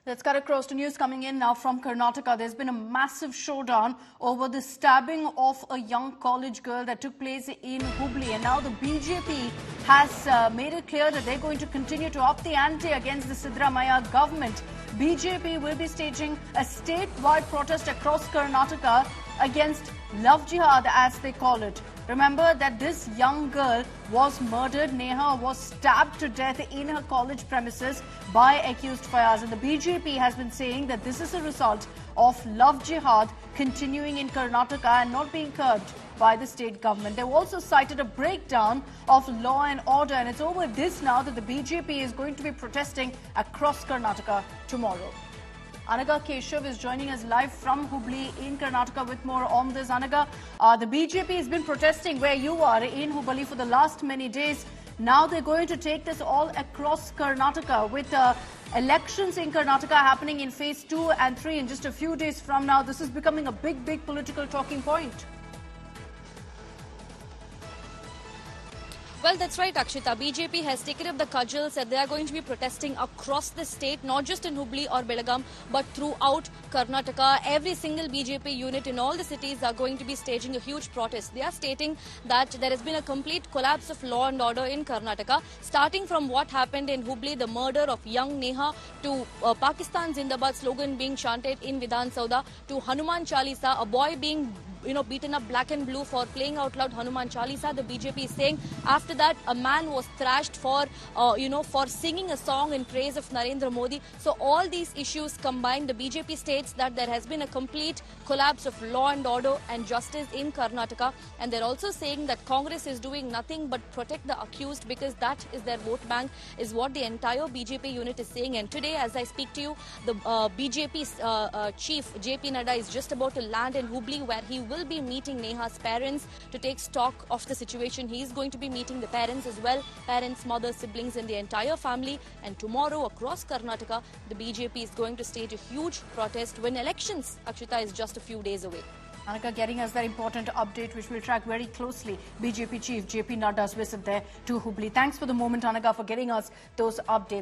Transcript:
Let's cut across to news coming in now from Karnataka. There's been a massive showdown over the stabbing of a young college girl that took place in Hubli. And now the BJP has made it clear that they're going to continue to up the ante against the Siddaramaiah government. BJP will be staging a statewide protest across Karnataka against love jihad, as they call it. Remember that this young girl was murdered. Neha was stabbed to death in her college premises by accused Fayaz. And the BJP has been saying that this is a result of love jihad continuing in Karnataka and not being curbed by the state government. They've also cited a breakdown of law and order. And it's over this now that the BJP is going to be protesting across Karnataka tomorrow. Anaga Keshav is joining us live from Hubli in Karnataka with more on this. Anaga, the BJP has been protesting where you are in Hubli for the last many days. Now they're going to take this all across Karnataka with elections in Karnataka happening in phase 2 and 3 in just a few days from now. This is becoming a big political talking point. Well, that's right, Akshita. BJP has taken up the cudgels and they are going to be protesting across the state, not just in Hubli or Belagaum, but throughout Karnataka. Every single BJP unit in all the cities are going to be staging a huge protest. They are stating that there has been a complete collapse of law and order in Karnataka, starting from what happened in Hubli, the murder of young Neha, to Pakistan Zindabad slogan being chanted in Vidhan Sauda, to Hanuman Chalisa, a boy being beaten up black and blue for playing out loud Hanuman Chalisa. The BJP is saying after that a man was thrashed for for singing a song in praise of Narendra Modi. So all these issues combined, the BJP states that there has been a complete collapse of law and order and justice in Karnataka, and they're also saying that Congress is doing nothing but protect the accused because that is their vote bank, is what the entire BJP unit is saying. And today, as I speak to you, the BJP chief JP Nadda is just about to land in Hubli, where he will be meeting Neha's parents to take stock of the situation. He is going to be meeting the parents as well, parents, mothers, siblings and the entire family. And tomorrow across Karnataka, the BJP is going to stage a huge protest when elections, Akshita, is just a few days away. Anaka getting us that important update which we'll track very closely. BJP chief JP Nadda's visit there to Hubli. Thanks for the moment, Anaka, for getting us those updates.